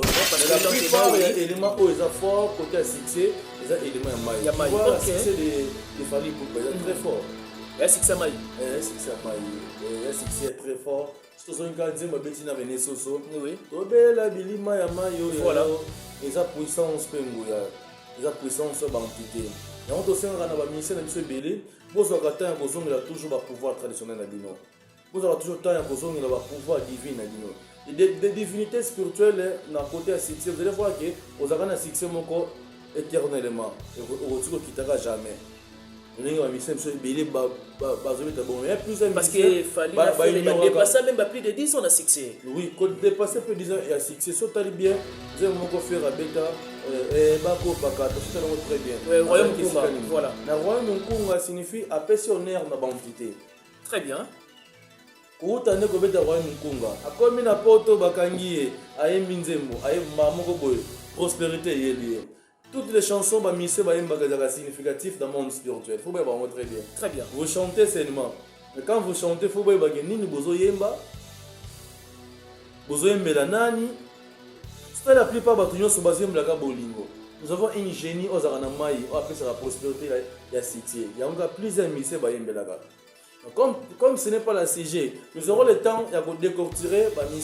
Parce que la plupart des éléments où ils ont fort, côté succès, ils ont éléments à maille. Tu vois, le succès des Fally Ipupa, ils sont très fort. Il y a succès à maille. Il y a succès à maille. Il y a succès très fort. Si tu as une quantité de bétine à venir soso, oui. Tu as la bilima ya maille. Voilà. Ils ont puissance pengoya. Ils ont puissance bantité. Et on doit se rendre à la ministère de M. Bélé. Vous avez toujours le pouvoir traditionnel à Dino. Vous avez toujours le pouvoir divin à Dino. Des divinités spirituelles dans le côté succès, vous allez voir que vous avez un succès éternellement. Et vous ne quittera jamais. Parce qu'il fallait dépasser même plus de 10 ans de succès. Oui, quand dépasser plus de 10 ans il y a succès. Si vous allez bien, vous allez faire un bêta, très bien. Le royaume Nkunga, voilà. Le royaume Nkunga signifie appessionnaire dans l'entité. Très bien. Koutane ko beta royaume Nkunga. Akomi na poto bakangi aye minzembo, aye mamoko boy. Prospérité yeli. Toutes les chansons significatives dans le monde spirituel. Il faut bien très bien. Très bien. Vous chantez seulement. Mais quand vous chantez, il faut bien que nini bozo yemba. Bozo yemba nani. C'est la plupart des gens sont basés sur bolingo. Nous avons une génie aux aranamaï, on appelle ça la prospérité, il y a cité. Il y a encore plusieurs missions qui sont comme ce n'est pas la CG, nous aurons le temps de décortiquer les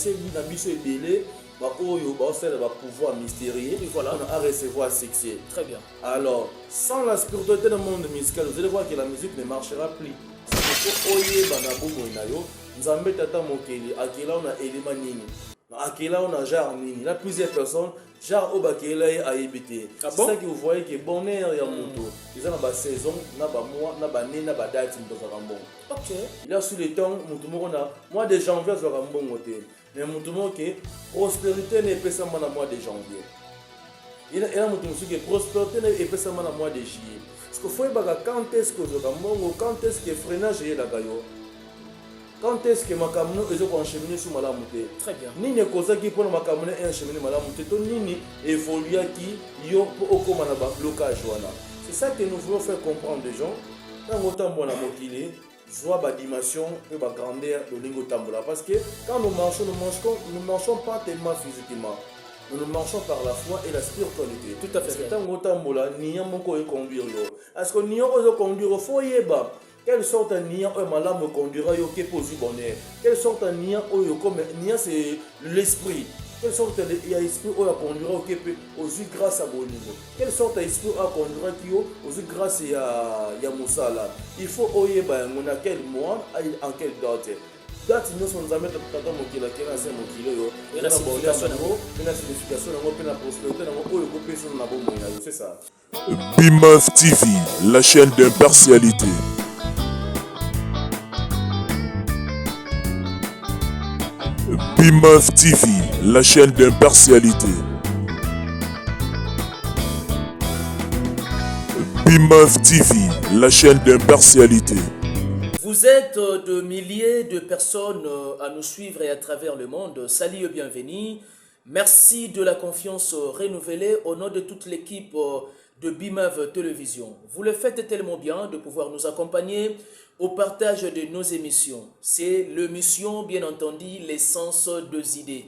missions et délai. Pouvoir mystérieux, voilà, on a recevoir succès. Très bien. Alors, sans la spiritualité dans le monde musical, vous allez voir que la musique ne marchera plus. C'est oye banabumo inayo, nzambe tata mokeli, akela on a élément nini, akela on a genre nini. Il y a plusieurs personnes, genre obakela et aibité. C'est ça que vous voyez que bonheur ya moto. Ils ont la saison, na ba mois, na ba né, na ba date dans un bon. Ok. Il y a sous le temps, mois de janvier sur un bon côté. Mais mon tout que prospérité n'est pas seulement dans le mois de janvier. Il y a un que prospérité n'est pas seulement dans le mois de juillet. Parce qu'il faut savoir quand est-ce que quand est-ce que freinage est là. Quand est-ce que ma camion est encheminé sur ma montée. Très bien. Ni ne cause qui pour ma camion est encheminé sur ma montée. Ni évolue qui yo pour comme un blocage. C'est ça que nous voulons faire comprendre aux gens. Quand autant bon la moquille. Soit la dimension et la grandeur de lingo tambola. Parce que quand nous ne marchons pas tellement physiquement. Nous marchons par la foi et la spiritualité. Tout à fait. Parce que quand nous tambola, nous avons conduire. Est-ce que nous avons conduire? Il faut y avoir. Quelle sorte de nia ou malam conduira yo qui pose bonheur? Quelle sorte de nia ou comme nia c'est l'esprit? Quelle sorte d'esprit ou la conduira qui peut aussi grâce à Bolingo? Quelle sorte d'esprit ou la conduira qui aussi grâce à Moussala? Il faut oyer on a quel mois en quelle date? Date nous sommes jamais tata mokila kena c'est mokilo yo. Il y a une signification il y a une prospérité il y a une compétition na bombo c'est ça. BIMAF TV, la chaîne d'impartialité. BIMAF TV, la chaîne d'impartialité. BIMAF TV, la chaîne d'impartialité. Vous êtes de milliers de personnes à nous suivre et à travers le monde. Salut et bienvenue. Merci de la confiance renouvelée au nom de toute l'équipe de BIMAF Télévision. Vous le faites tellement bien de pouvoir nous accompagner au partage de nos émissions. C'est l'émission, bien entendu, l'essence des idées.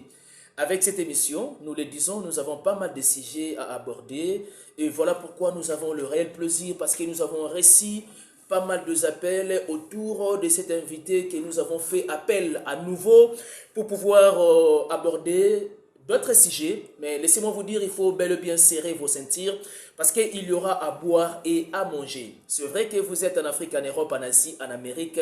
Avec cette émission, nous le disons, nous avons pas mal de sujets à aborder. Et voilà pourquoi nous avons le réel plaisir, parce que nous avons reçu pas mal d'appels autour de cet invité que nous avons fait appel à nouveau pour pouvoir aborder d'autres sujets. Mais laissez-moi vous dire, il faut bel et bien serrer vos ceintures parce qu'il y aura à boire et à manger. C'est vrai que vous êtes en Afrique, en Europe, en Asie, en Amérique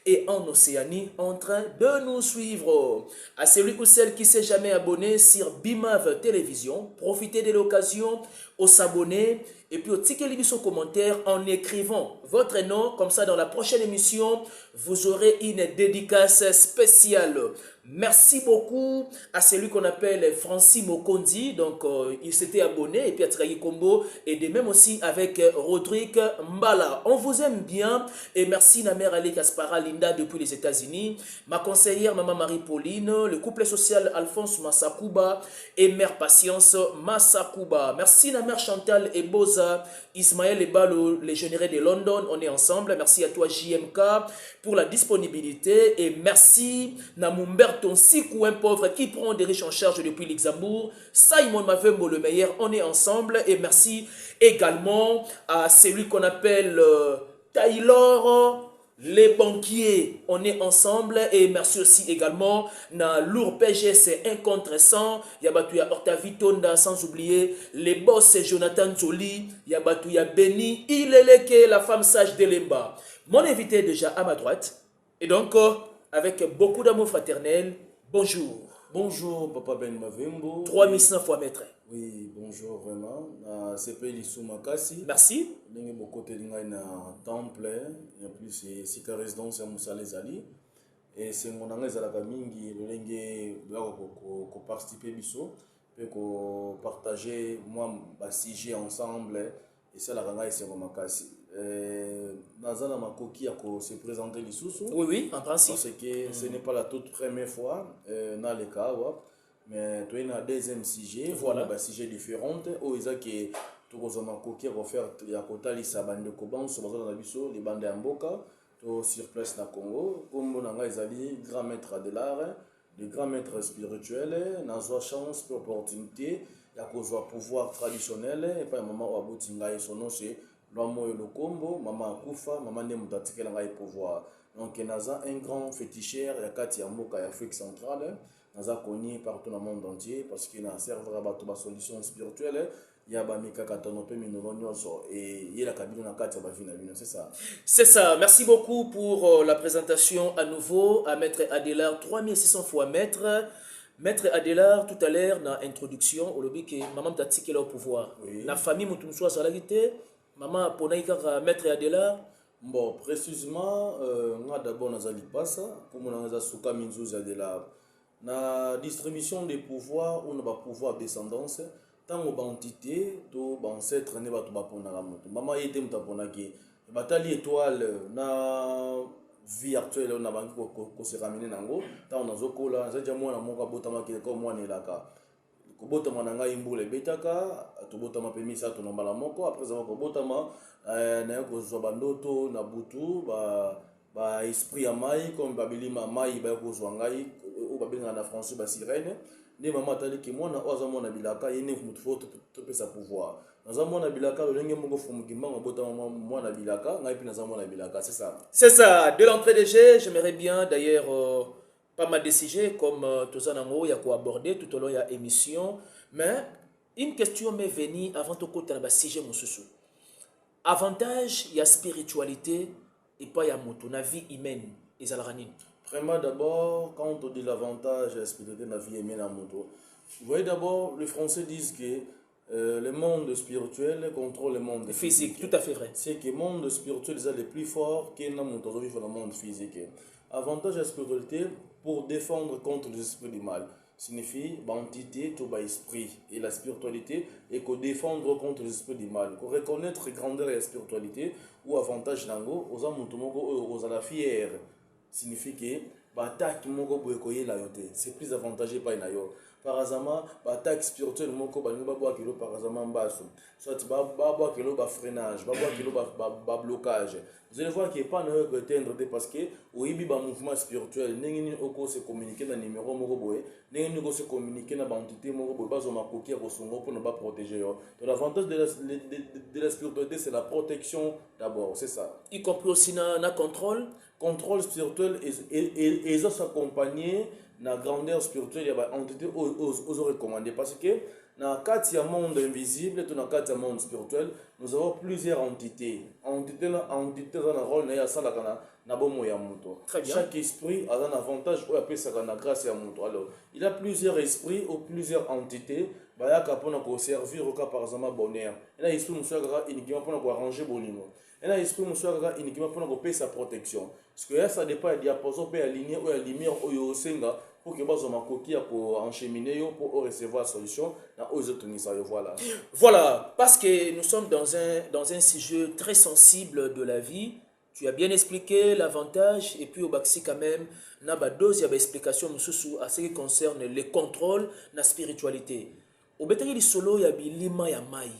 et en Océanie en train de nous suivre. À celui ou celle qui ne s'est jamais abonné sur BIMAF Télévision, profitez de l'occasion au s'abonner et puis au ticket son commentaire en écrivant votre nom. Comme ça, dans la prochaine émission, vous aurez une dédicace spéciale. Merci beaucoup à celui qu'on appelle Francis Mokondi. Donc, il s'était abonné et puis à Trahi Combo. Et de même aussi avec Rodrigue Mbala. On vous aime bien. Et merci na mère Ali Kaspara Linda depuis les États-Unis. Ma conseillère, Maman Marie-Pauline. Le couple social Alphonse Massakuba. Et mère Patience Massakuba. Merci na mère Chantal Eboza. Ismaël Ebalo, les généraux de London. On est ensemble. Merci à toi JMK pour la disponibilité. Et merci na Mumbert faire ton sick ou un pauvre qui prend des riches en charge depuis Luxembourg. Simon Mavembo le meilleur, on est ensemble. Et merci également à celui qu'on appelle Taylor. Les banquiers, on est ensemble. Et merci aussi également à Lourd PGS 1 contre 100. Yabatuya Octavie Tonda, sans oublier les boss Jonathan Zoli. Yabatuya Beni, Ileleke, la femme sage d'Elemba. Mon invité est déjà à ma droite. Et donc, avec beaucoup d'amour fraternel, bonjour. Bonjour, Papa Ben Mavembo. 3100 fois maître. Oui, bonjour vraiment. C'est Pélisou Makassi. Merci. Nous sommes côté de temple. Et puis c'est la résidence à Moussa Les Ali. Et c'est mon anglaise à la famille qui a participé biso et qu'on partager moi sujet ensemble. Et c'est la ranga et c'est Makassi. Dans ma coquille à se présenter les sous. Oui, oui, en principe. Parce que ce n'est pas la toute première fois dans les cas. Mais tu as un deuxième sujet, voilà. Un sujet différent. Où il y a que tu as un coquille à faire la côte de bande de Koban, sur les bandes d'Amboka, sur place na Congo. Comme on a dit, grand maître de l'art, de grand maître spirituel, dans une chance, pour opportunité, il y a un pouvoir traditionnel, et pas un moment où Aboutinga et son nom c'est Lomo le Combo, Maman Koufa, Maman Nemoutatique, elle a un pouvoir. Donc, il y a un grand féticheur, il y a Kati Amboka, Afrique centrale. Nous avons connu partout dans le monde entier parce qu'il y a un serveur à la solution spirituelle. Il y a un Mika Katonopé Minononyoso et il y a la cabine dans la c'est ça. C'est ça. Merci beaucoup pour la présentation à nouveau à Maître Adélard, 3600 fois Maître. Maître Adélard, tout à l'heure, dans l'introduction, au lobby que maman t'a tiqué au pouvoir. Oui. La famille m'a tout salagité. Maman Ponaïka Maître Adélard. Bon, précisément, on a d'abord dans Alipasa, comme on a Souka Minzouz Adélard. La distribution des pouvoirs, on a pouvoir descendance, tant que entité, to ancêtre ne va pas pour la moto. Maman était mutapona qui bataille étoile na vie actuelle on a banki ko se ramener nango, tant on a zokola, ça déjà moi na monka botama qui comme moi ne laka. Ko botama na ngai mbule betaka, to botama permis ça to nombala moko après avoir ko botama na ko zo bandoto na butu ba esprit ya mai comme babilima mai ba ko zo ngai ou babenga na français ba sirène ne mama tali ki mwana oza mwana bilaka yene mutu foto to pesa pouvoir naza mwana bilaka lolenge moko fumugimba ngobota mwana bilaka ngai pina za mwana bilaka c'est ça. C'est ça. De l'entrée de jeu, j'aimerais bien d'ailleurs pas mal de sujets comme Tozanango, il y a quoi aborder tout au long de l'émission, mais une question m'est venue avant de côté dans le sujet mon souci. Avantage, il y a spiritualité et pas il y a moto, la vie humaine et zalaranine. Vraiment d'abord, quand on dit l'avantage de la spiritualité de la vie humaine en moto, vous voyez d'abord, les Français disent que le monde spirituel contrôle le monde Physique, tout à fait vrai. C'est que le monde spirituel est le plus fort que le monde physique. Avantage de la spiritualité pour défendre contre les esprits du mal signifie l'entité, tout l'esprit et la spiritualité et qu'on défendre contre les esprits du mal. Qu'on reconnaître grandeur et la spiritualité ou avantage nango aux amontons aux la fière signifie que l'attaque moko boyekoye la yote c'est plus avantageux pas inayo par exemple l'attaque spirituelle moko ba boa kilo par exemple mbasso soit ba boa kilo ba freinage ba boa kilo ba blocage vous allez voir qu'il n'est pas ne atteindre parce que au ibi ba mouvement spirituel nengini oko se communiquer na numéro moko boye nengini oko se communiquer na ba entité moko boye ba zo makoki ko songo pour ne pas protéger yo. Donc l'avantage de la spiritualité c'est la protection d'abord, c'est ça. Y compris aussi na contrôle spirituel et ils ont s'accompagner na grandeur spirituelle il y a entité aux recommandé parce que dans le monde invisible et dans le monde spirituel nous avons plusieurs entités dans le rôle na bomo ya muto. Chaque esprit a un avantage ou appelle ça la grâce ya muto. Alors il y a plusieurs esprits ou plusieurs entités baya kapona ko servir au cas par exemple bonheur et là esprit monsieur uniquement pour arranger bonimo. Et là, l'esprit est uniquement pour sa protection. Parce que ça dépend du diapason, de la lumière ou la lumière pour que les pour encheminer, pour recevoir la solution. Voilà, parce que nous sommes dans un sujet très sensible de la vie. Tu as bien expliqué l'avantage et puis au Baxi quand même, il y a une explication à ce qui concerne le contrôle de la spiritualité. Au Bétari solo, il y a Bilima Yamai.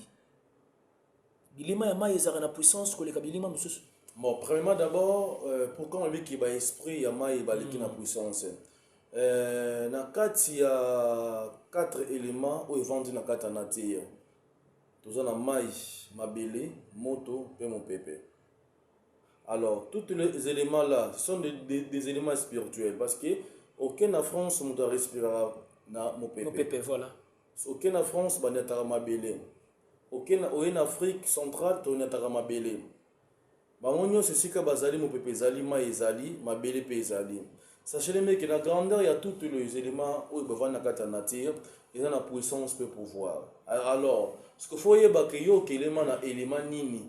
Bilima Yamai, il y a une puissance que les Bilima Moussous. Bon, premièrement d'abord, pourquoi on dit qu'il y a esprit Yamai, il y a une puissance. Na kati ya 4 éléments oyo evandi na kati ya nature toza na mai, mabele, moto pe mopepe. Alors tous les éléments là sont des éléments spirituels parce que aucun en France on doit respirer na mopepe. Mopepe, voilà. Aucun en France ba netara mabele. Aucun en Afrique centrale to netara mabele. Bango nyonso esika bazali mopepe ezali, mai ezali, mabele pe ezali. Sachez les mecs que la grandeur, il y a tous les éléments où ils peuvent voir la nature, ils ont la puissance pour pouvoir. Alors, ce qu'il faut dire, c'est que l'élément na élément nini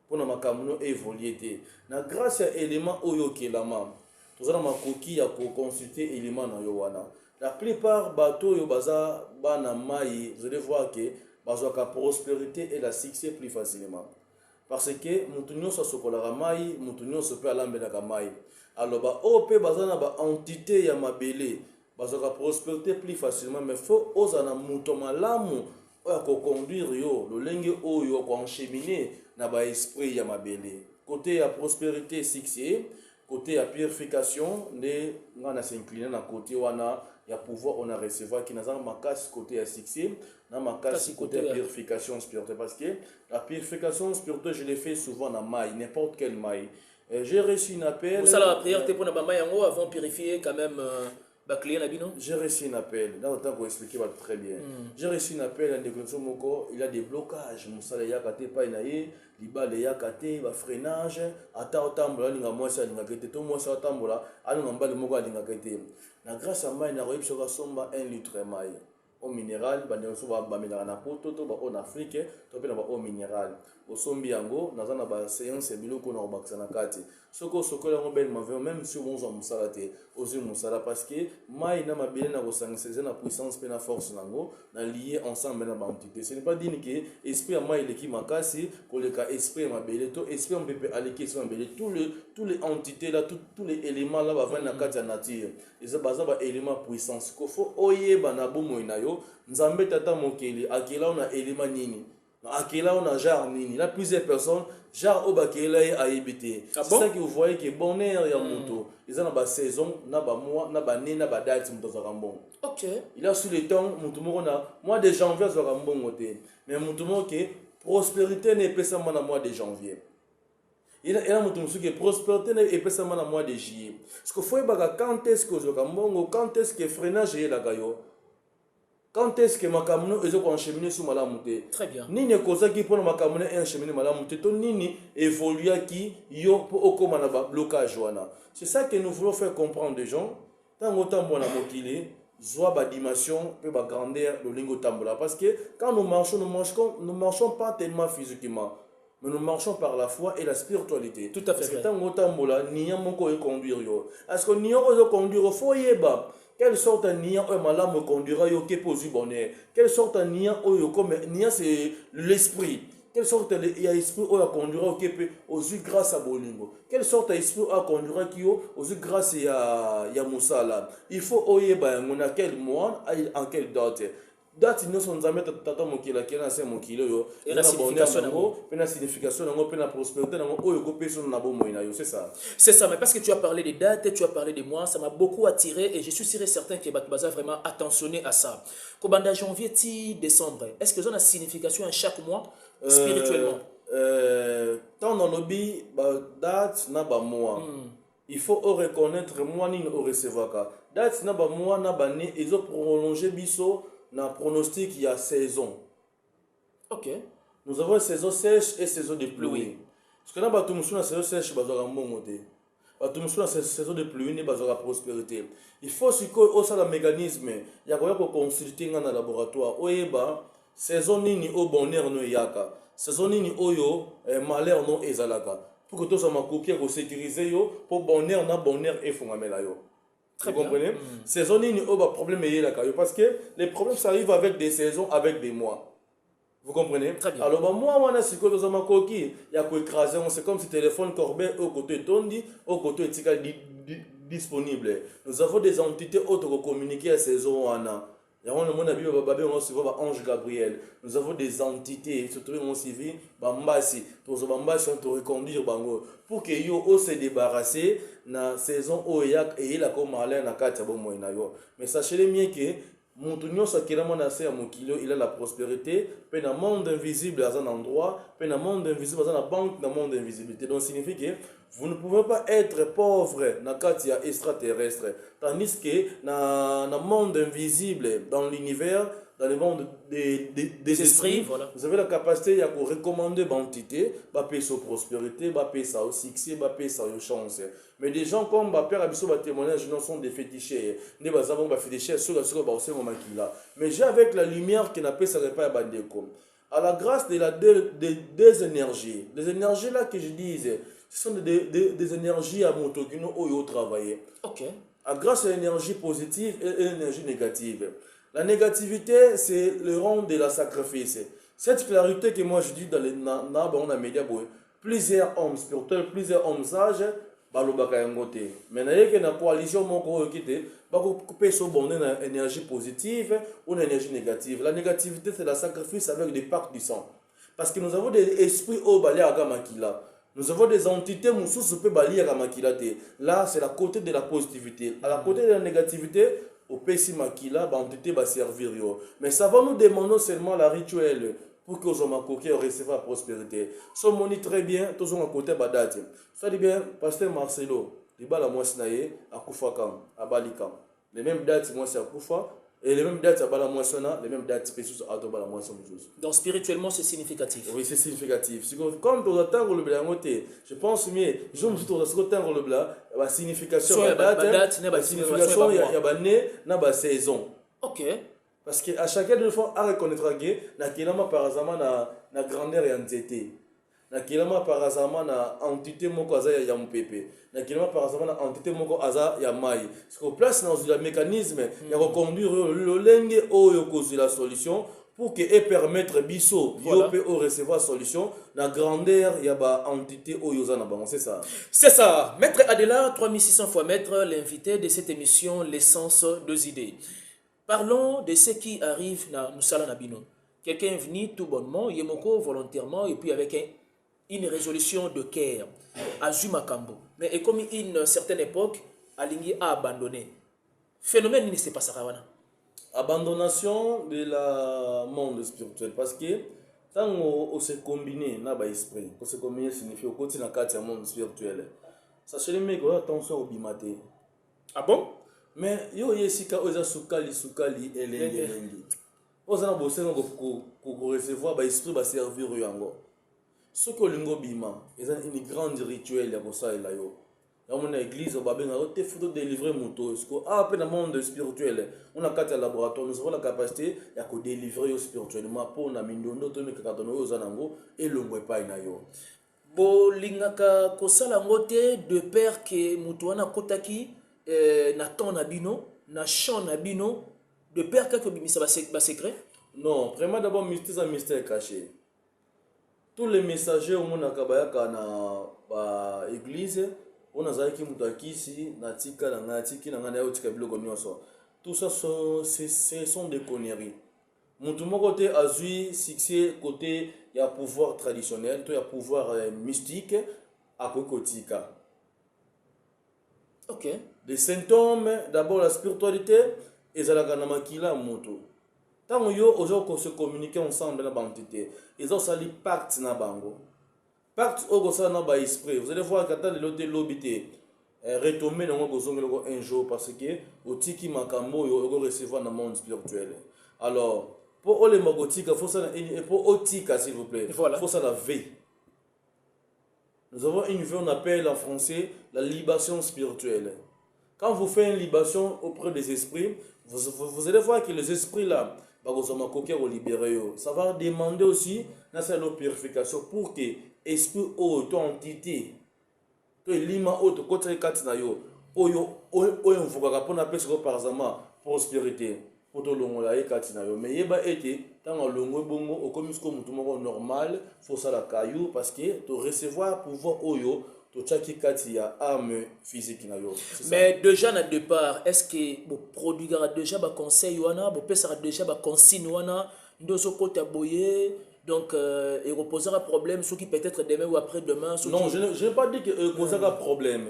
pour na makamuno évoluer. Na grâce à l'élément oyo ke lama, tous na makoki ya ko consulter élément na yowana. La plupart bateaux yo baza ba na mai, vous allez voir que bazo ka prospérité et la succès plus facilement. Parce que mutunyo so sokola mai, mutunyo so pe alambe na mai. Alors ba OP bazana ba entité ya mabele bazoka prospérité plus facilement mais faut ozana muto malamu oya ko conduire yo le lenge oyo ko encheminer na ba esprit ya mabele côté ya prospérité succès côté ya purification ne ngana s'incliner na côté wana ya pouvoir on a recevoir qui nazana makasi côté ya succès na makasi côté ya purification spirituelle parce que la purification spirituelle je l'ai fait souvent na mai n'importe quel mai. J'ai reçu un appel. Vous savez la prière, tu pour avant purifier quand même client Nabino. J'ai reçu un appel. Dans le temps pour expliquer très bien. J'ai reçu un appel à Ndeklenso Moko. Il y a des blocages. Moussala yakate pa inaye, libale yakate, ba freinage. Ata otambola linga mwasa linga kete. To mwasa otambola, anu ngambale moko linga kete. Na grâce à moi, na roib soka somba 1 litre mai. Eau minérale, ba ndeso ba minérale na poto to ba en Afrique, to pe na ba eau minérale. Au sombi yango nazana ba séance biloko na obakisa na kati soko sokola ngo bel mave même si on zo musala te ozu musala parce que mai na mabele na kosangisa na puissance pe na force nango na lié ensemble na ba entité. Ce n'est pas dire que esprit mai leki makasi koleka esprit mabele to esprit mpepe aleki esprit mabele tous les entités là tous les éléments là ba na kati ya nature eza baza ba élément puissance ko fo oyeba na bomo na yo nzambe tata mokeli akela na élément nini. Akela on a genre nini. Là plusieurs personnes genre obakela a évité. C'est ça que vous voyez que bonheur ya moto. Ils ont ba saison, na ba mois, na ba année, na ba date moto za rambon. OK. Il a sous le temps moto mo na mois de janvier za rambon moté. Mais moto mo que prospérité n'est pas seulement dans mois de janvier. Il a moto mo que prospérité n'est pas seulement dans mois de juillet. Ce que faut ba quand est-ce que za rambon, quand est-ce que freinage est la gayo. Quand est-ce que makamuno ezo ko encheminer sur malamu te? Très bien. Nini koza ki pona makamuno encheminer malamu te to nini évoluer ki yo po okoma na ba blocage wana. C'est ça que nous voulons faire comprendre des gens. Tant autant bona mokili, zoa ba dimension pe ba grandeur le lingo tambola parce que quand nous marchons pas tellement physiquement. Mais nous marchons par la foi et la spiritualité. Tout à fait. C'est tant autant mola niya moko e conduire yo. Est-ce que niya ko conduire fo yeba? Quelle sorte de nia ou malam me conduira yo ke posi bonheur? Quelle sorte de nia ou comme nia c'est l'esprit? Quelle sorte de esprit ou conduira au ke aux yeux grâce à bolingo? Quelle sorte d'esprit ou conduira qui aux yeux grâce ya musala? Il faut oyeba ngona quel mois en quelle date? Date nous sommes jamais tata mokila kena se mokilo yo et la signification nango pe na signification nango pe na prospérité nango oyo ko peso na bomo ina yo c'est ça. C'est ça, mais parce que tu as parlé des dates, tu as parlé des mois, ça m'a beaucoup attiré et je suis sûr et certain que Batbaza vraiment attentionné à ça. Kobanda janvier ti décembre, est-ce que ça a une signification à chaque mois spirituellement? Tant dans lobby date na ba mois. Il faut reconnaître moi ni au recevoir ka. Date na ba mois na ba né ils ont prolongé biso na pronostic il y a saison. OK. Nous avons saison sèche et saison de pluie. Oui. Parce que là ba tout musu na saison sèche bazora mbongo te. Ba tout musu na saison de pluie ne bazora prospérité. Il faut siko au ça le mécanisme ya ko consulter na laboratoire oyeba saison nini au bonheur no yaka. Saison nini oyo malheur no ezalaka. Pour que tout ça makoki ko sécuriser yo pour bonheur na bonheur et fongamela yo. Vous comprenez? Saison nini oba problème est là parce que les problèmes ça arrive avec des saisons avec des mois. Vous comprenez? Très bien. Alors moi on a ce que dans ma coquille, il y a quoi écraser, c'est comme si téléphone corbet au côté tondi, au côté disponible. Nous avons des entités autres pour communiquer à saison wana. Il y a un Bible, on recevra ange Gabriel. Nous avons des entités, surtout on suivi, Bambasi, pour Bambasi, on te reconduire Bango. Pour que yo se débarrasser na saison oyak et il a comme aller na katia bon moyen yo. Mais sachez bien que Montunyo Sakirama na se mokilo, il a la prospérité, puis dans le monde invisible à un endroit, puis dans le monde invisible à une banque, dans le monde invisibilité. Donc signifie que vous ne pouvez pas être pauvre dans katia extraterrestre, tandis que dans le monde invisible, dans l'univers, dans le monde des esprits, voilà. Vous avez la capacité de recommander l'entité, de payer sa prospérité, de payer sa succès, de payer sa chance. Mais des gens comme Père Abisso, témoignage, non sont des fétichés. Nous avons des fétichés sur le moment qu'il a. Mais j'ai avec la lumière qui n'a pas sa pas à Bandeko. À la grâce de des énergies. Les énergies là que je disais, ce sont des énergies à Montokino où ils travaillent. Ok. À grâce à l'énergie positive et l'énergie négative. La négativité, c'est le rang de la sacrifice. Cette clarité que moi je dis dans les médias, plusieurs hommes spirituels, plusieurs hommes sages, mais il y a une coalition qui est énergie positive ou une énergie négative. La négativité, c'est la sacrifice avec des parts du sang. Parce que nous avons des esprits au balai à Gamakila. Nous avons des entités qui peuvent balayer à Gamakila. Là, c'est la côté de la positivité. À la côté de la négativité, au Pessi Makila, l'entité va servir. Mais ça va nous demander seulement la rituel pour que nous recevons la prospérité. Si on dit très bien, tous on a côté badati. Ça dit bien, pasteur Marcelo, il va la moissonner à Koufakam, à Balikam. Les mêmes dates, moi c'est à Koufa, et les mêmes dates à Balamoissona, les mêmes dates spéciales à Balamoissona. Donc spirituellement, c'est significatif. Oui, c'est significatif. Comme tu attends le blanc, je pense que je me suis dit le blanc, la signification de la date, la signification il y a la saison. Ok. Parce qu'à chacun de fois, à reconnaître que na kilama par exemple na grandeur et entité. Na kilama par exemple na entité moko aza ya mpepe. Na kilama par exemple na entité moko aza ya mai. Parce qu'on place dans le mécanisme, il y a reconduire le lenge oyo kozu la solution pour que et permettre biso yo pe o recevoir solution na grandeur ya ba entité oyo za na bango, c'est ça. C'est ça. Maître Adela 3600 fois maître, l'invité de cette émission l'essence des idées. Parlons de ce qui arrive dans Moussala Nabino. Quelqu'un est venu tout bonnement, Yemoko volontairement, et puis avec une résolution de cœur, à Jumakambo. Mais et comme une certaine époque, Alingui a abandonné. Phénomène ne s'est pas ça. Abandonnation de la monde spirituel. Parce que quand on se combine, on a esprit. On se combine signifie qu'on continue dans le monde spirituel. Ça se met attention au bimaté. Ah bon? Mais yo yesika oza sukali elengi. Oza na bosengo ko recevoir ba esprit ba servir yango. Ce que lingo bima, ils ont une grande rituel ya kosa ela yo. Dans mon église ba benga te faut délivrer moto. Est-ce que après dans le monde spirituel, on a quatre laboratoires, nous avons la capacité ya ko délivrer yo spirituellement pour na mindondo to meka tono oza nango et longo pa ina yo. Bo lingaka kosala ngote de père que mutu wana kotaki na ton nabino, na champ nabino, de père quelque bimisa ba secret? Non, vraiment d'abord mystère caché. Tous les messagers au monde akabayaka na ba église, on a zaki mutakisi na tika na ngatiki na ngana yo tika biloko nyonso. Tout ça ce sont des conneries. Mutu moko te azui succès côté ya pouvoir traditionnel, to ya pouvoir mystique à kokotika. Ok. Les symptômes, d'abord la spiritualité, et la ganamakila moto. Tant qu'on se communiquer ensemble dans l'entité, ils ont sali pacte na bango. Pacte au gosa na ba esprit. Vous allez voir quand l'autre l'obité retomber dans un jour parce que au tiki makambo yo recevoir dans le monde spirituel. Alors, pour les magotika, il faut ça et pour otika s'il vous plaît. Voilà. Il faut ça la veille. Nous avons une vie, on appelle en français la libation spirituelle. Quand vous faites une libation auprès des esprits, vous allez voir que les esprits là, ça va demander aussi une purification pour que l'esprit ou ton entité, lima ou ton côté katinayo, ou par exemple prospérité. Mais tant longo bongo au comme normal faut ça la caillou parce que tu recevoir pouvoir oyo tochaki kati ya arme physique na yo. Mais déjà na départ, est-ce que bo produira déjà ba conseil wana, bo pesera déjà ba consigne wana, ndozo kota boye, donc il reposera problème ceux qui peut-être demain ou après-demain. Non, je n'ai pas dit que posera problème.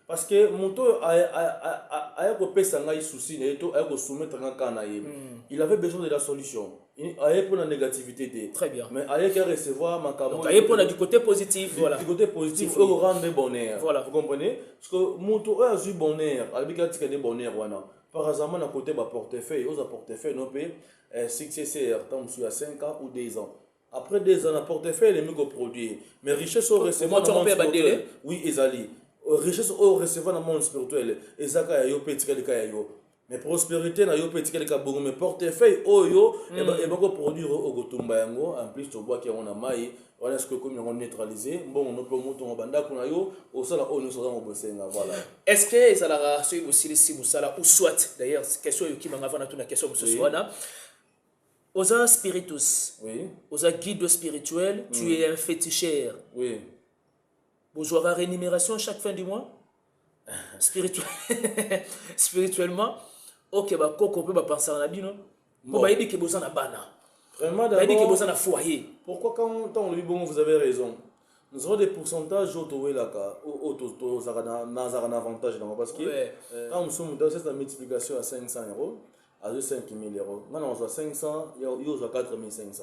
Parce que moto a kopesa ngai souci na to a ko soumettre ngaka na ye. Il avait besoin de la solution. Il a pour la négativité. Très bien. Mais il a recevoir ma camo. Donc il pour du côté positif, voilà. Du côté positif, il rendre bonheur. Voilà. Vous comprenez? Parce que moto a eu bonheur, albika tika de bonheur wana. Par exemple, na côté ba portefeuille, aux portefeuille non pe successeur tant monsieur à 5 ans ou 2 ans. Après 2 ans, le portefeuille les mieux produit. Mais richesse au recevoir dans le monde. Oui, ezali. Richesse au recevoir dans le monde spirituel. Ezaka yo petit ka yo. Mais prospérité na yo petit ka bongo mais portefeuille oyo et ba ko produire au gotumba yango en plus to bois qui on a mai voilà ce que comme on neutraliser bon on peut monter en banda kuna yo au sala on nous sommes bosenga voilà. Est-ce que ça la so aussi si musala ou soit d'ailleurs question yo ki manga vana tuna question musoso wana. Osa spiritus. Oui. Osa guide spirituel, tu es un féticheur. Oui. Vous aurez rémunération chaque fin du mois spirituellement. Ok, bah koko peut penser à la bino. Bon, bah il dit que besoin na bana. Vraiment d'abord. Il dit que besoin na foyer. Pourquoi quand on lui bon vous avez raison. Nous avons des pourcentages autour là au ça un avantage parce que quand nous sommes dans cette multiplication à 500 euros à 5000 euros. Maintenant on a 500, il y a 4500.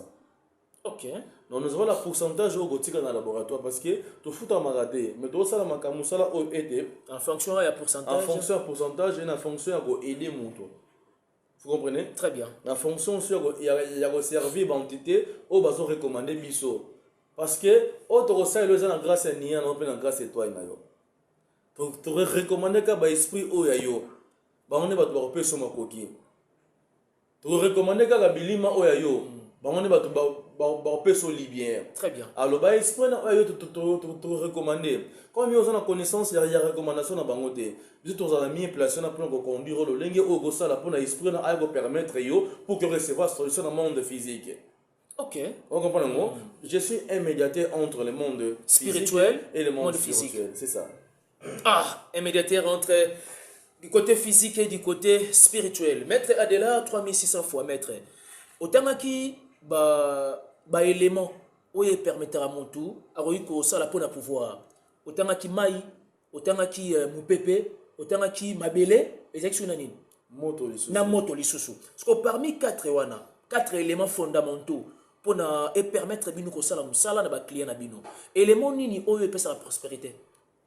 Ok. Donc nous avons le pourcentage au gotika dans le laboratoire parce que tout fout à maradé. Mais tout ça la makamusala au été. En fonction il y a pourcentage. En fonction du pourcentage et en fonction de aider mon tour. Vous comprenez? Très bien. En fonction sur il y a servi d'entité au baso recommandé biso. Parce que autre ça le gens grâce à nia non pas grâce à toi inayo. Tu recommander ka ba esprit o yayo. Ba on est ba to pe so makoki. Tu recommander ka bilima o yayo. Ba on est ba to libyen. Très bien. Alors ba esprit na yo tu recommander. Comme yo ont connaissance il y a recommandation na bango te. Biso to za mi place na pour conduire le lenge o go sala pour na esprit na ay go permettre yo pour que recevoir solution dans le monde physique. Ok. On comprend le mot. Je suis un médiateur entre le monde spirituel et le monde physique. C'est ça. Ah, un médiateur entre du côté physique et du côté spirituel. Maître Adela, 3600 fois, maître. Autant qui ba élément où il permettra mon tout, à recueillir ça la pour pouvoir. Autant qui maï, autant qui moupépé, autant qui mabélé, exactement nani. Moto lisusu. Na moto lisusu. Parce que parmi 4 éléments fondamentaux pour permettre bino ko sala musala na ba client na bino. Élément nini oyo pesa la prospérité.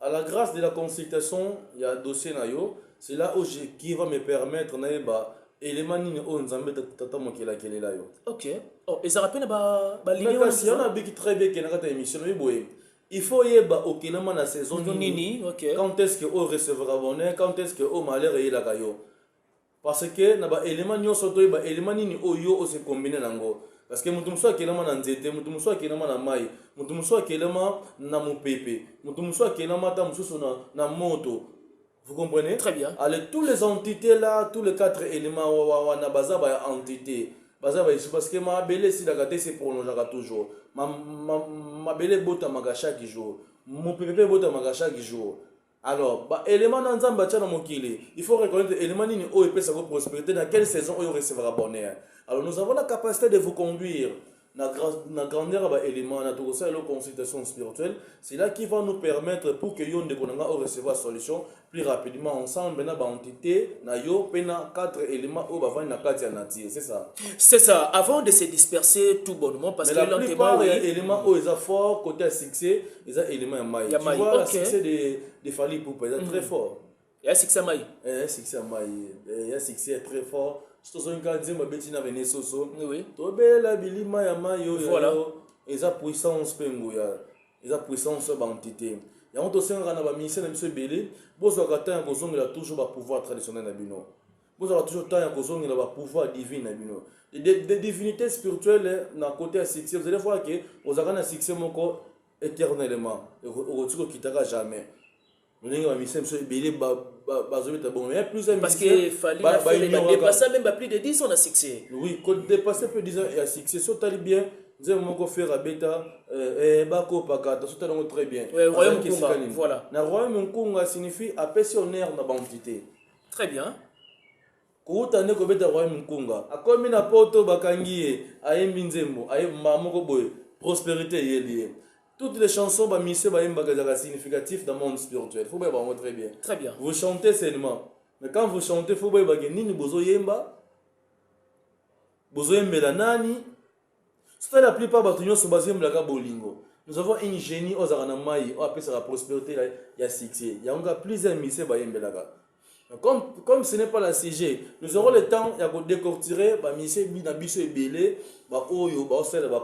À la grâce de la consultation, il y a un dossier nayo, c'est là où qui va me permettre na ba élément nini o nzambe tata mokela kelela yo. OK. Oh, et ça rappelle ba ligne on si on a biki très bien que na émission yo boye. Il faut yeba okelama na saison nini. OK. Quand est-ce que o recevra bonheur, quand est-ce que o malheur est la kayo. Parce que na ba élément nyonso to ba élément nini oyo o se combiner nango. Parce que mutu muso akelama na nzete, mutu muso akelama na mai, mutu muso akelama na mupepe, mutu muso akelama ta mususu na moto. Vous comprenez? Très bien. Alors tous les entités là, tous les 4 éléments wana baza ba entité. Baza ba parce que ma belé si la gâté se prolongera toujours. Ma belé bota maga chaque jour. Mon pepe bota maga chaque jour. Alors, élément dans Nzamba tchana mokili, il faut reconnaître élément nini o epesa ko prospérité dans quelle saison o recevra bonheur. Alors nous avons la capacité de vous conduire na grandeur ba élément na tout ça la consultation spirituelle, c'est là qui va nous permettre pour que yon de konanga o recevoir solution plus rapidement ensemble na ba entité na yo pena 4 éléments o ba va na katia nature, c'est ça. C'est ça, avant de se disperser tout bonnement parce mais que la plupart des éléments o ils fort côté succès, ils ont éléments maï. Tu vois le succès de Fali Poupa, ils sont très fort. Il y a succès maï. Il y a succès maï. Il y a succès très fort. Je te dis que ma bêtise na venu soso. Oui. Tobe la bilima ya mayo. Voilà. Ils ont puissance pengoya. Ils ont puissance d'entité. Il y a un dossier na ba ministère na biso belé. Bozo kata ko zonga toujours ba pouvoir traditionnel na bino. Bozo toujours temps ko zonga ba pouvoir divin na bino. Des divinités spirituelles na côté succès. Vous allez voir que vous avez un succès moko éternellement. Au retour qui t'aura jamais. Parce qu'il fallait dépasser même plus de 10 ans de succès. Oui, quand dépasser plus de 10 ans et à succès, ça t'allait bien. Nous avons fait la bêta, bako pakata, tout est très bien. Ouais, royaume Nkunga, voilà. Le royaume Nkunga signifie apessionnaire na bantité. Très bien. Kouta ne kobeta royaume Nkunga. Akomi na poto bakangi ayembi nzembo, ayemba moko boye, prospérité yelié. Toutes les chansons ba mise ba yemba significatif dans le monde spirituel. Faut bien très bien. Très bien. Vous chantez seulement. Mais quand vous chantez, faut bien que nini bozo yemba. Bozo yemba nani. C'est la plupart des gens basés sur la bolingo. Nous avons un génie aux aranamai, on appelle ça la prospérité, il y a succès. Il y a plusieurs missions bayembelaga. Comme ce n'est pas la CG, nous aurons le temps de décortiquer les missions binabiso et belé,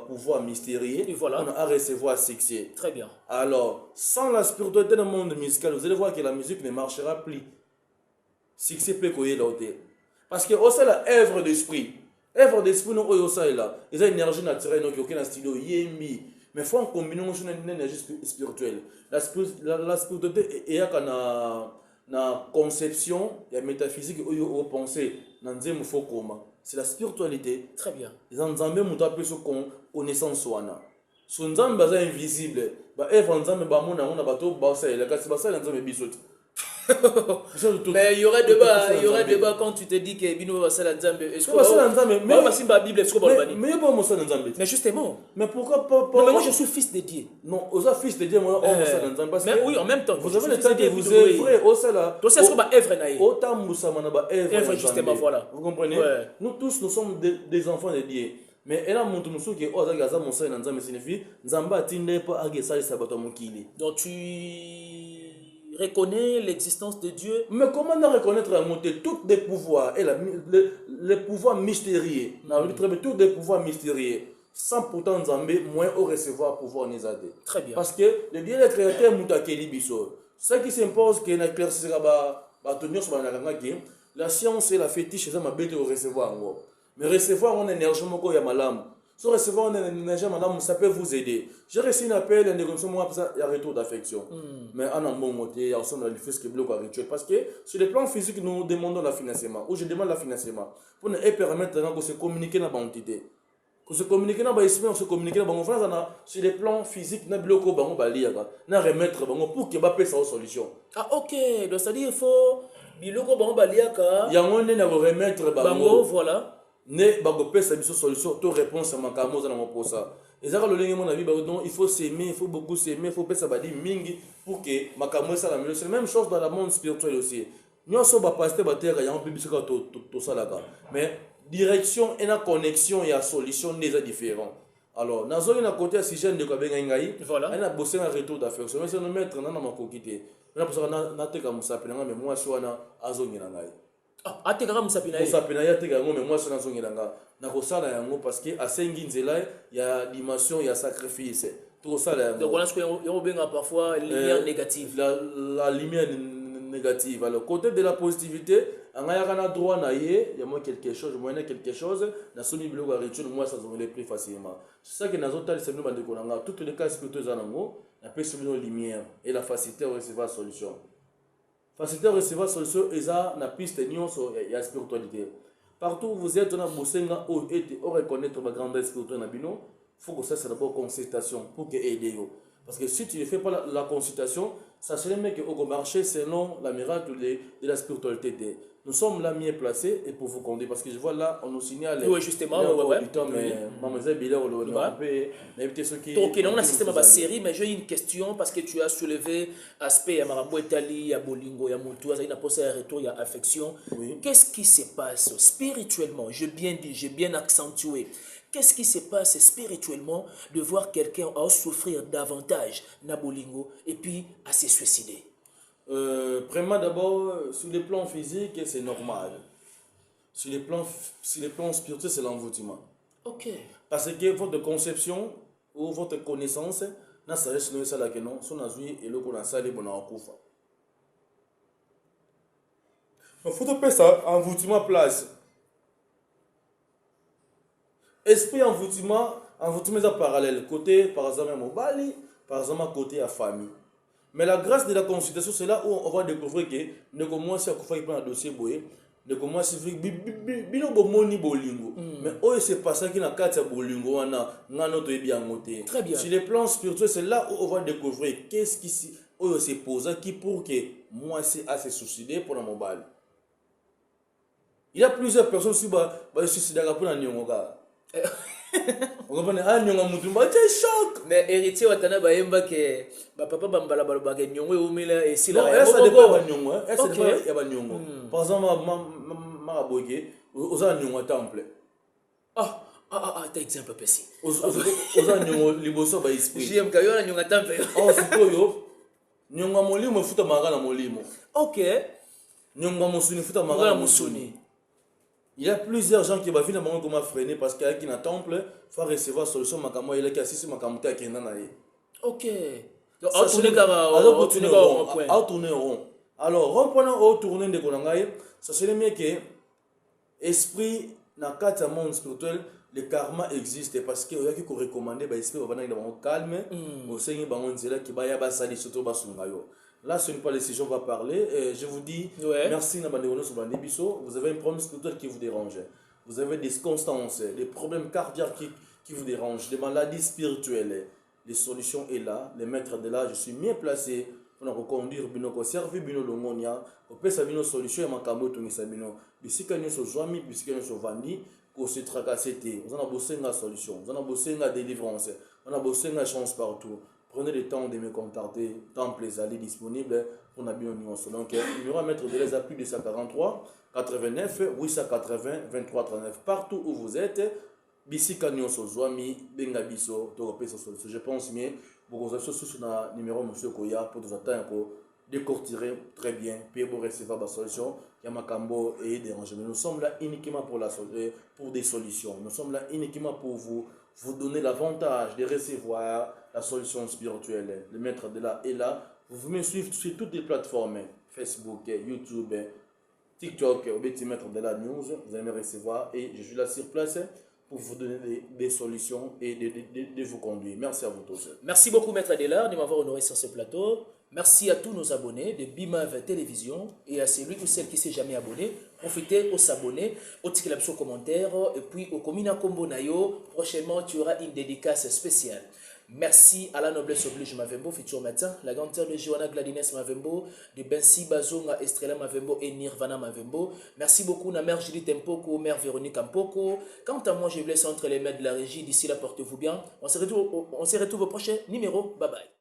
pouvoir mystérieux, et voilà. On a recevoir succès. Très bien. Alors, sans la spiritualité dans le monde musical, vous allez voir que la musique ne marchera plus. Succès peut couiller l'autre. Parce que c'est la œuvre d'esprit. Œuvre d'esprit, non, là. Ils ont une énergie naturelle, donc il y a un style yémi. Mais il faut en combiner une énergie spirituelle. La spiritualité est na conception, il y a métaphysique, il y a pensée. C'est la spiritualité. Très bien. Les ensembles, ils ont plus connaissance. Si nous sommes invisibles, œuvre ensemble, mais il y aurait débat quand tu te dis que Bino va faire la Nzambe. Est-ce que la Bible est mais justement. Mais pourquoi pas mais moi je suis fils de Dieu. Non, aux fils de Dieu, moi mais oui, en même temps. Vous avez le temps que vous œuvrez au cela. Donc c'est ce qu'on va œuvrer naïe. Autant Moussama ba œuvre justement voilà. Vous comprenez? Nous tous nous sommes des enfants de Dieu. Mais elle a montré que Ozaga Monsa Nzambe signifie Nzamba tinde pas agesa sabato mokili. Donc tu reconnais l'existence de Dieu. Mais comment ne reconnaître la montée tous les pouvoirs et les pouvoirs mystérieux, tous les pouvoirs mystérieux, sans pourtant Nzambé moins au recevoir pouvoir Nizade. Très bien. Parce que le Dieu est créateur Moutakeli Bisso. Ce qui s'impose que na éclaircira tenir sur la science et la fétiche c'est ma bête au recevoir. Mais recevoir en énergie moko ya malam. Si recevoir en énergie madame, ça peut vous aider. J'ai reçu un appel, un négociation, moi, il y a retour d'affection. Mais en un bon côté, il y a aussi le fait que bloque rituel. Parce que sur le plan physique, nous demandons le financement. Ou je demande le financement. Pour nous permettre de se communiquer dans l'entité. Pour se communiquer dans l'esprit, on se communique dans l'enfance. Sur le plan physique, nous bloquons bango balia. Nous remettre bango pour qu'il y ait sa solution. Ah ok, donc ça dit il faut biloko bango balia ka. Il y a un moment où remettre bango voilà. Ne bagope sa mission solution to réponse à ma camoza na moposa ezaka lolenge mon avis non il faut s'aimer il faut beaucoup s'aimer il faut pesa badi mingi pour que ma camoza la meilleure c'est la même chose dans le monde spirituel aussi nous sommes ba pasteur ba terre ya on peut bisika to salaka mais direction et la connexion et la solution déjà différent alors nazo na côté si jeune de ko benga ngai voilà elle a bossé un retour d'affection mais c'est nous mettre na makokité na pour ça na te comme ça penanga mais moi swana azongina ngai ah te kaka musapina ye musapina ya te kango mais moi je n'en ngilanga na kosala yango parce que asengi nzela ya dimension ya sacrifice tout ça là donc voilà ce que on benga parfois lumière négative la lumière négative alors côté de la positivité anga kana droit na ye ya moi quelque chose moyen quelque chose na soni biloko rituel moi ça se plus facilement c'est ça que nazo tali c'est nous bande konanga toutes les cas spirituels zanango na pèse une lumière et la facilité à recevoir solution. Facilité à recevoir solution et ça na piste nyonso ya spiritualité. Partout où vous êtes, on a bossé on reconnaître ma grandeur spirituelle na bino, faut que ça c'est d'abord consultation pour que aider yo. Parce que si tu ne fais pas la consultation, ça serait mieux que au marché selon la miracle de la spiritualité. Nous sommes là mieux placés et pour vous conduire parce que je vois là on nous signale. Oui justement ouais. Mais mademoiselle Bila on mais peut-être ceux qui. Donc on a système à série mais j'ai une question parce que tu as soulevé aspect ya Marambo Italie, ya Bolingo, ya Moutou, ça il a posé un retour, il y a affection. Oui. Qu'est-ce qui se passe spirituellement? J'ai bien dit, j'ai bien accentué. Qu'est-ce qui se passe spirituellement de voir quelqu'un souffrir davantage na Bolingo et puis à se suicider? Vraiment d'abord sur le plan physique c'est normal. Sur le plan spirituel c'est l'envoûtement. Ok. Parce que votre conception ou votre connaissance n'a pas de ça là que non son azui et le qu'on a salé bon en kufa. Il faut pas ça envoûtement place. Esprit envoûtement est parallèle côté par exemple mobali par exemple côté à famille. Mais la grâce de la consultation, c'est là où on va découvrir que nous commençons à faire un dossier boé. de comment c'est vrai bino bomoni bolingo mais oh c'est pas ça qui na kati bolingo wana ngano to bien ngoté. Très bien. Sur les plans spirituels, c'est là où on va découvrir qu'est-ce qui s'est posé qui pour que moi c'est assez suicidé pour la mobile. Il y a plusieurs personnes qui se suicident pour la nyonga. On comprend ah nyonga mutumba c'est choc. Mais héritier watana bayemba ke papa bambala baloba ke nyongo umila et si non la ça dépend ba nyongo ça dépend okay. ya ba nyongo par exemple ma boke oza nyongo temple t'as exemple précis oza nyongo liboso ba esprit j'aime ka yo na nyonga temple oh sikoyo nyongo molimo futa magana molimo OK nyongo musuni futa magana musuni. Il y a plusieurs gens qui vont venir à comment freiner parce qu'il y a qui dans temple faut recevoir solution makamo il y a qui assiste makamo ta qui na ye. OK. Donc tourner rond. Alors rond tourner de konangaye, ça serait mieux que esprit na kata monde spirituel le karma existe parce que il y a qui recommander ba esprit va dans calme au seigneur ba nzela qui ba ya ba sali surtout ba sungayo. Là, ce n'est pas les sujets, on va parler. Je vous dis merci, vous avez un problème spirituel qui vous dérange. Vous avez des constances, des problèmes cardiaques qui vous dérangent, des maladies spirituelles. Les solutions sont là. Les maîtres de là, je suis mieux placé pour nous reconduire, pour servir, pour nous monia, pour faire des solutions. Si nous sommes amis, si nous sommes vendus, pour se tracasser, on a besoin de solution, on a besoin de délivrance, on a besoin de chance partout. Prenez le temps de me contacter, temple les allées disponibles pour la nuance. Donc, il y aura maître de les appuis de 143 89 880 23 39 partout où vous êtes. Bisika nyonso Zwami benga biso to repesa solution. Je pense bien vous avez sur na numéro monsieur Koya pour nous attendre décortiquer très bien puis pour recevoir la solution. Yamakambo et dérangement. Nous sommes là uniquement pour des solutions. Nous sommes là uniquement pour vous donner l'avantage de recevoir la solution spirituelle. Le maître de là est là. Vous pouvez me suivre sur toutes les plateformes, Facebook, YouTube, TikTok, au petit maître de la news. Vous allez me recevoir et je suis là sur place pour vous donner des solutions et de vous conduire. Merci à vous tous. Merci beaucoup maître Adela de m'avoir honoré sur ce plateau. Merci à tous nos abonnés de Bimav Télévision et à celui ou celle qui ne s'est jamais abonné. Profitez au s'abonner, au ticket sur commentaire et puis au Komina Kombo Nayo. Prochainement, tu auras une dédicace spéciale. Merci à la noblesse oblige Mavembo, futur matin, la grande de Johanna Gladines Mavembo, de Bensi Bazonga Estrella Mavembo et Nirvana Mavembo. Merci beaucoup, na mère Julie Tempoko, mère Véronique Ampoko. Quant à moi, je vous laisse entre les mains de la régie. D'ici là, portez-vous bien. On se retrouve au prochain numéro. Bye bye.